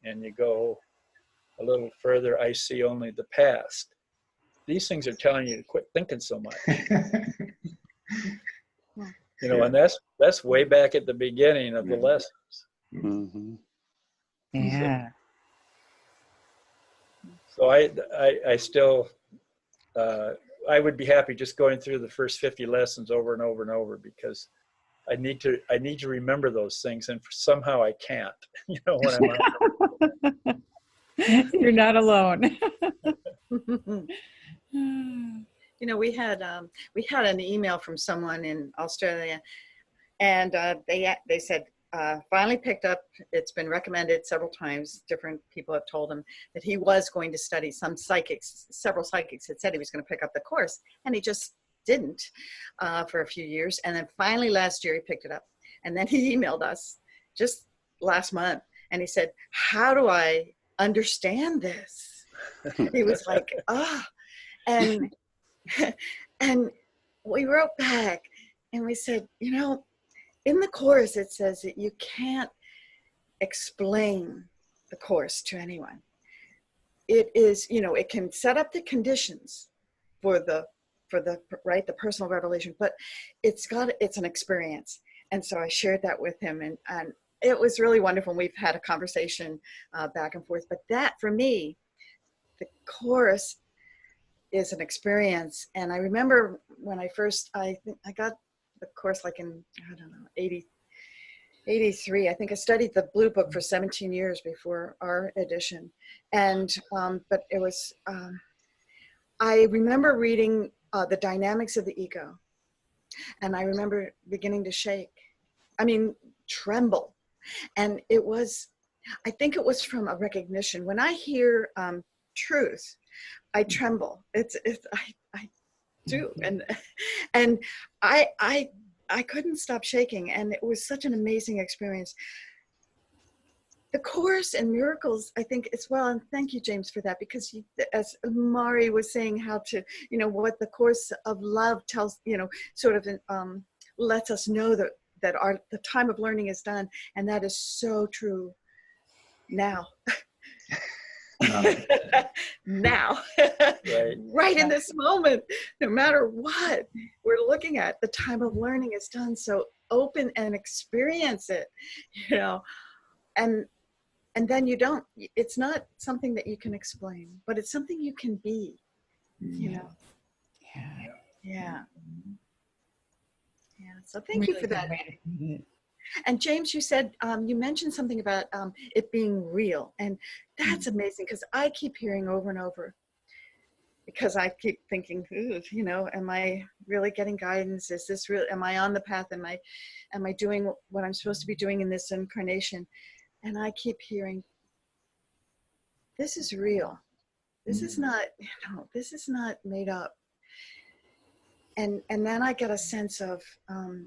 And you go a little further, I see only the past. These things are telling you to quit thinking so much. And that's way back at the beginning of the lessons. Mm-hmm. Yeah. So I still, I would be happy just going through the first 50 lessons over and over and over, because I need to remember those things, and somehow I can't. When I'm You're not alone. We had an email from someone in Australia, and they said, finally picked up, it's been recommended several times, different people have told him that he was going to study. Several psychics had said he was going to pick up the course, and he just didn't for a few years. And then finally last year he picked it up, and then he emailed us just last month, and he said, how do I understand this? He was like, and we wrote back and we said, in the course it says that you can't explain the course to anyone. It is, it can set up the conditions for the personal revelation, but it's an experience. And so I shared that with him, and it was really wonderful. We've had a conversation back and forth, but that for me, the course is an experience. And I remember when I got the course like in, 83. I think I studied the Blue Book for 17 years before our edition. And, but it was, I remember reading The Dynamics of the Ego. And I remember beginning to shake. Tremble. And I think it was from a recognition. When I hear truth, I tremble. I do. And I couldn't stop shaking. And it was such an amazing experience. The Course in Miracles, I think as well, and thank you, James, for that, because as Mari was saying, how to, what the Course of Love tells, sort of lets us know that the time of learning is done, and that is so true now. Now, right in this moment, no matter what we're looking at, the time of learning is done. So open and experience it, and then it's not something that you can explain, but it's something you can be, Yeah. So thank you for that. And James, you said, you mentioned something about it being real. And that's amazing, because I keep hearing over and over, because I keep thinking, am I really getting guidance? Is this real? Am I on the path? Am I doing what I'm supposed to be doing in this incarnation? And I keep hearing, this is real. This is not, this is not made up. And then I get a sense of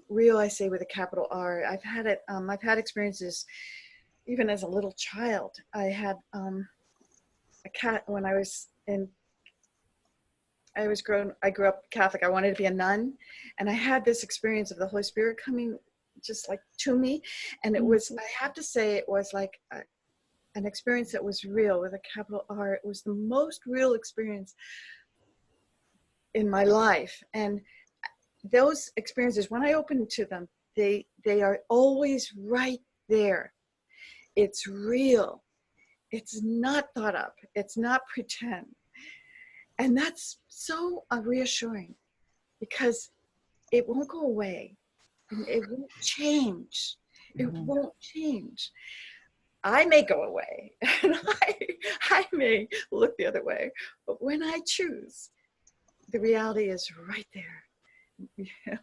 real, I say with a capital R. I've had it, I've had experiences even as a little child. I had a cat when I grew up Catholic. I wanted to be a nun. And I had this experience of the Holy Spirit coming just like to me. And it was, I have to say, it was like an experience that was real with a capital R. It was the most real experience in my life. And those experiences, when I open to them, they are always right there. It's real. It's not thought up. It's not pretend. And that's so reassuring, because it won't go away. It won't change. It won't change. I may go away, and I may look the other way, but when I choose the reality is right there. Yeah.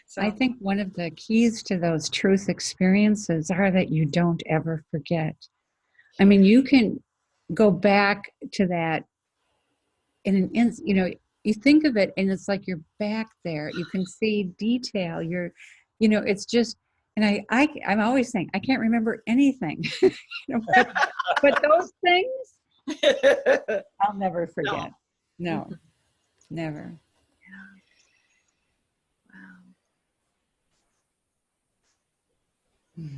So I think one of the keys to those truth experiences are that you don't ever forget. I mean, you can go back to that in an instant, you know, you think of it and it's like you're back there. You can see detail. You're, you know, it's just, and I'm always saying, I can't remember anything, you know, but those things, I'll never forget. No, never. Wow.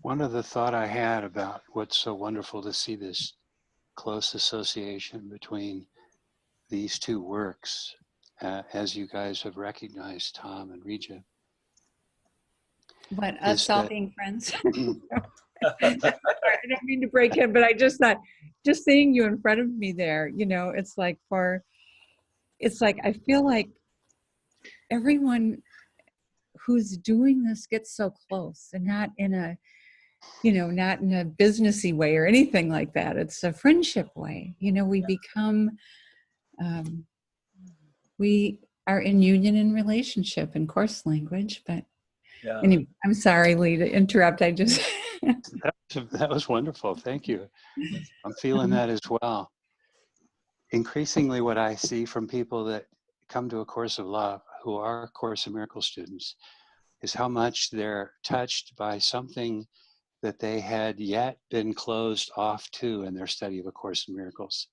One of the thought I had about what's so wonderful to see this close association between these two works, as you guys have recognized, Tom and Reja. But Is us all that- being friends. I don't mean to break in, but I just thought, just seeing you in front of me there, you know, it's like I feel like everyone who's doing this gets so close, and not in a, you know, not in a businessy way or anything like that. It's a friendship way. You know, we become, we are in union and relationship in course language, but Yeah. anyway, I'm sorry, Lee, to interrupt. I just... That was wonderful. Thank you. I'm feeling that as well. Increasingly, what I see from people that come to A Course of Love, who are Course in Miracles students, is how much they're touched by something that they had yet been closed off to in their study of A Course in Miracles.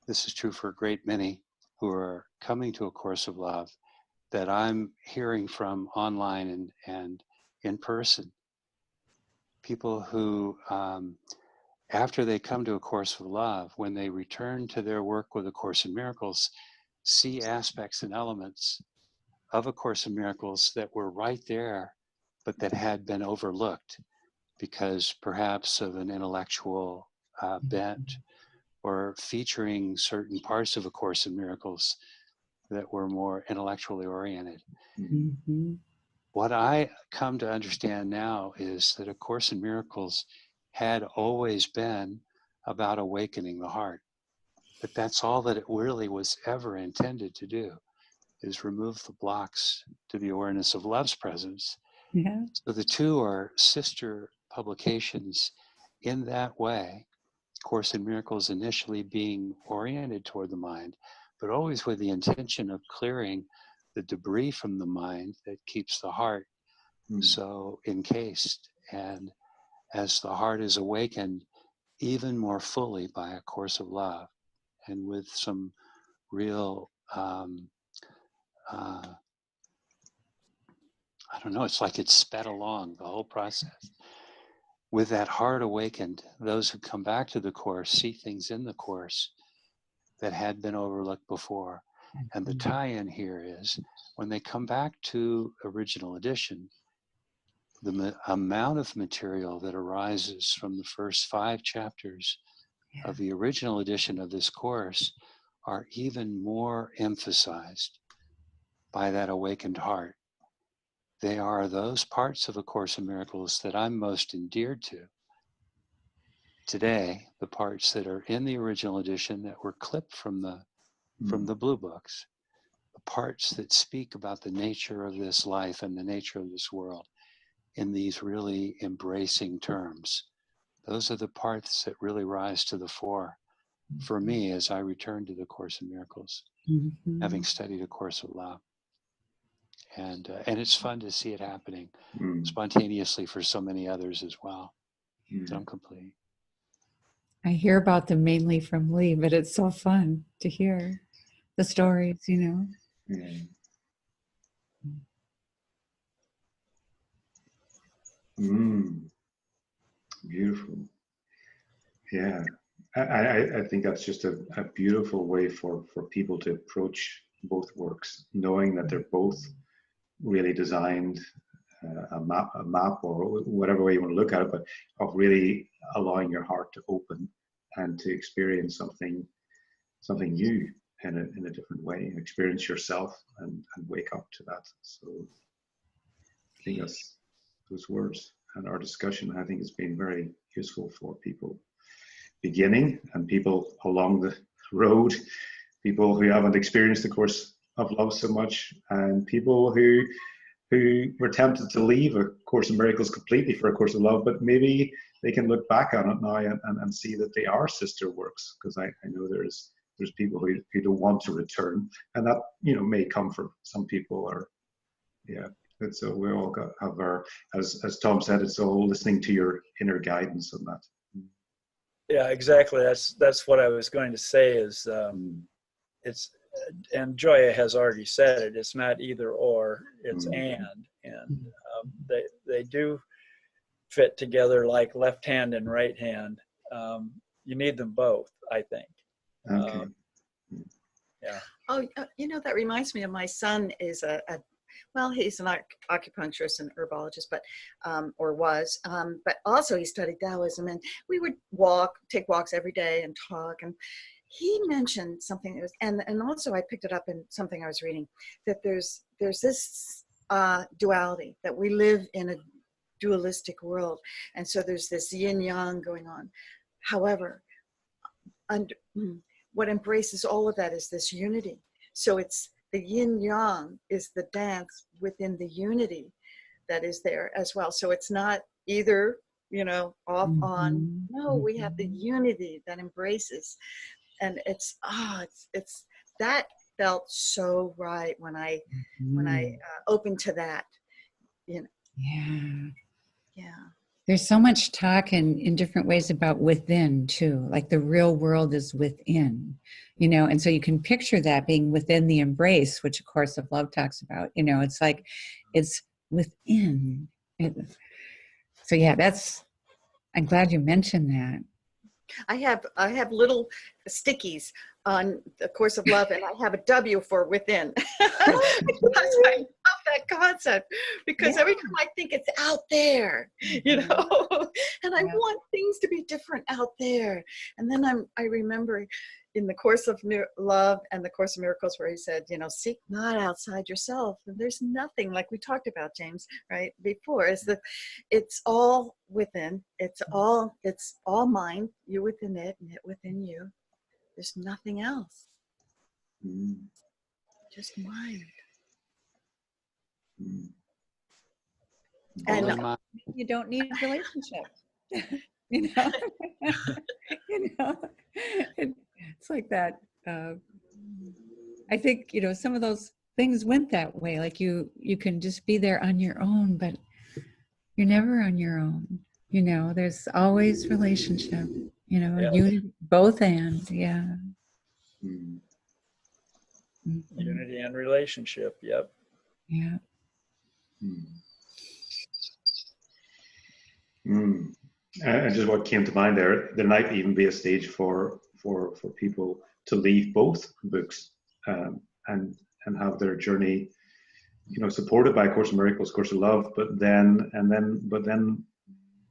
This is true for a great many who are coming to A Course of Love that I'm hearing from online and in person. People who, after they come to A Course of Love, when they return to their work with A Course in Miracles, see aspects and elements of A Course in Miracles that were right there, but that had been overlooked because perhaps of an intellectual bent, or featuring certain parts of A Course in Miracles that were more intellectually oriented. Mm-hmm. What I come to understand now is that A Course in Miracles had always been about awakening the heart. But that's all that it really was ever intended to do, is remove the blocks to the awareness of love's presence. Yeah. So the two are sister publications in that way. Course in Miracles initially being oriented toward the mind, but always with the intention of clearing the debris from the mind that keeps the heart so encased. And as the heart is awakened even more fully by A Course of Love, and with some real, I don't know, it's like it's sped along, the whole process. With that heart awakened, those who come back to the Course see things in the Course that had been overlooked before. And the tie-in here is, when they come back to original edition, the amount of material that arises from the first 5 chapters of the original edition of this course are even more emphasized by that awakened heart. They are those parts of A Course in Miracles that I'm most endeared to today, the parts that are in the original edition that were clipped from the blue books, the parts that speak about the nature of this life and the nature of this world in these really embracing terms. Those are the parts that really rise to the fore for me as I return to the Course in Miracles, having studied A Course of Love. And it's fun to see it happening spontaneously for so many others as well. So I'm complete. I hear about them mainly from Lee, but it's so fun to hear the stories, you know. Beautiful. Yeah. I think that's just a beautiful way for people to approach both works, knowing that they're both really designed a map or whatever way you want to look at it, but of really allowing your heart to open and to experience something new in a different way, experience yourself and wake up to that. So I think that's those words and our discussion, I think, has been very useful for people beginning and people along the road people who haven't experienced the Course of Love so much, and people who were tempted to leave A Course in Miracles completely for A Course of Love, but maybe they can look back on it now and see that they are sister works, because I know there's people who don't want to return, and that may come from some people, or it's we all have our, as Tom said, it's all listening to your inner guidance on that. Yeah, exactly. That's what I was going to say is it's, and Joya has already said it, it's not either or, it's and they do fit together like left hand and right hand. You need them both, I think. Okay. Yeah. Oh, that reminds me of my son is well, he's an acupuncturist and herbologist, but or was, but also he studied Taoism, and we would take walks every day and talk. And he mentioned something that was, and also I picked it up in something I was reading, that there's this duality, that we live in a dualistic world, and so there's this yin yang going on. However, what embraces all of that is this unity. So it's the yin yang is the dance within the unity that is there as well. So it's not either, off on. No, we have the unity that embraces, and it's that felt so right when I opened to that. Yeah. There's so much talk in different ways about within too, like the real world is within, and so you can picture that being within the embrace, which A Course of Love talks about, it's like, it's within. So yeah, I'm glad you mentioned that. I have little stickies on The Course of Love, and I have a W for within. Because I love that concept, because every time I think it's out there, and I want things to be different out there. And then I remember in The Course of Love and The Course of Miracles where he said, seek not outside yourself. And there's nothing, like we talked about, James, right before, is that it's all within. It's all mind, you within it, and it within you. There's nothing else. Just mind. And you don't need a relationship. It's like that. I think some of those things went that way. Like you can just be there on your own, but you're never on your own. There's always relationship. Unity, both ends. Yeah. Unity and relationship. Yep. Yeah. And just what came to mind there might even be a stage for people to leave both books and have their journey, supported by A Course in Miracles, Course of Love, but then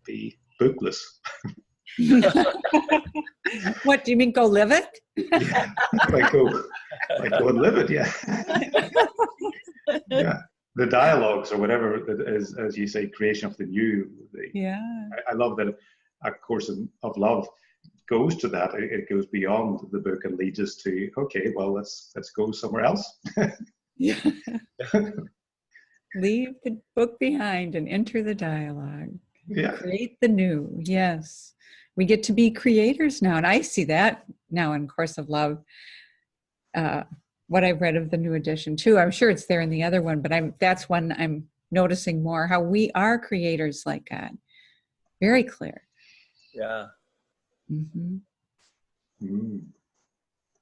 be bookless. What do you mean? Go live it? Yeah, like go and live it. Yeah. Yeah. The dialogues or whatever that is, as you say, creation of the new. I love that A Course of Love goes to that. It goes beyond the book and leads us to, okay, well, let's go somewhere else. Yeah. Leave the book behind and enter the dialogue. Yeah. Create the new. Yes. We get to be creators now. And I see that now in Course of Love. What I've read of the new edition too. I'm sure it's there in the other one, but that's one I'm noticing more, how we are creators like God. Very clear. Yeah.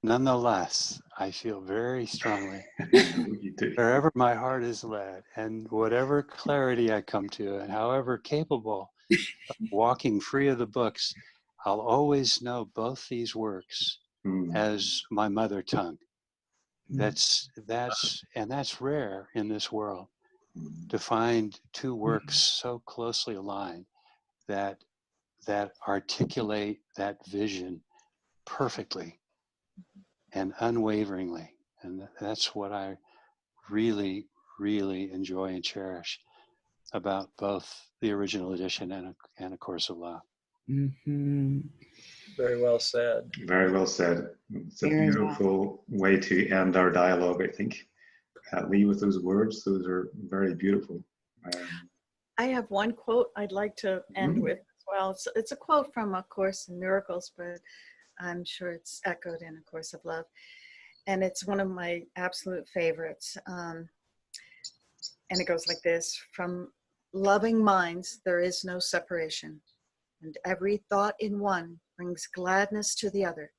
Nonetheless, I feel very strongly You do. wherever my heart is led and whatever clarity I come to and however capable of walking free of the books, I'll always know both these works as my mother tongue. That's rare in this world, to find two works so closely aligned that articulate that vision perfectly and unwaveringly. And that's what I really, really enjoy and cherish about both the original edition and A Course of Love. Mm-hmm. Very well said. Very well said. It's a Very beautiful way to end our dialogue, I think. Lee, with those words, those are very beautiful. I have one quote I'd like to end Mhm. with as well. It's a quote from A Course in Miracles, but I'm sure it's echoed in A Course of Love. And it's one of my absolute favorites. And it goes like this: from loving minds, there is no separation. And every thought in one brings gladness to the other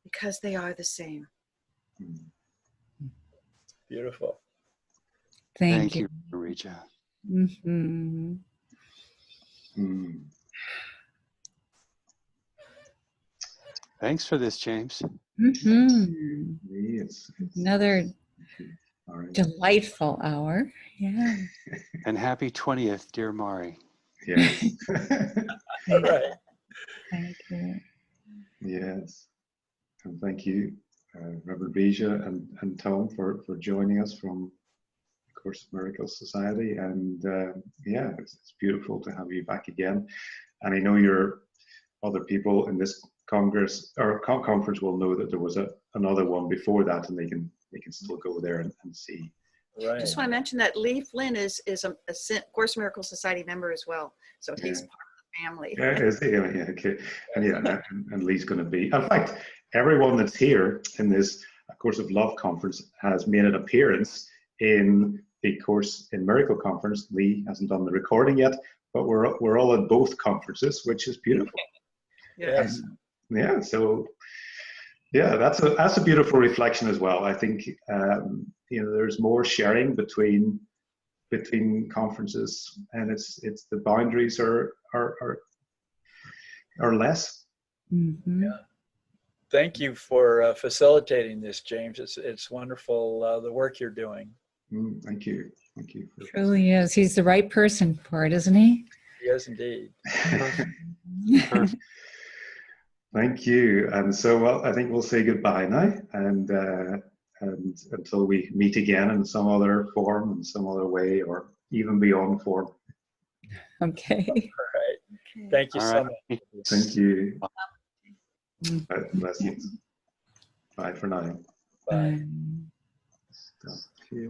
because they are the same. Beautiful. Thank you. Reja. Mm-hmm. Mm. Thanks for this, James. Mm-hmm. Lee, it's Another all right. delightful hour. Yeah. And happy 20th, dear Mari. Yes. All right. Thank you. Yes. And thank you, Reverend Reja and Tom, for joining us from the Course of Miracles Society. And yeah, it's beautiful to have you back again. And I know your other people in this Congress or conference will know that there was another one before that, and they can still go there and see. Right. Just want to mention that Lee Flynn is a Course in Miracles Society member as well. So he's Yeah. part of the family. Yeah, okay. And yeah, and Lee's going to be. In fact, everyone that's here in this Course of Love conference has made an appearance in the Course in Miracle conference. Lee hasn't done the recording yet, but we're all at both conferences, which is beautiful. Yes. Yeah. So yeah, that's a beautiful reflection as well. I think there's more sharing between conferences, and it's the boundaries are less. Mm-hmm. Yeah. Thank you for facilitating this, James. It's wonderful the work you're doing. Thank you. Truly is. He's the right person for it, isn't he? Yes, indeed. Perfect. Thank you. And so, well, I think we'll say goodbye now, and until we meet again in some other form, in some other way, or even beyond form. Okay. All right. Okay. Thank you All so right. much. Thank you. Mm-hmm. Blessings. Bye for now. Bye. Um, Stop here.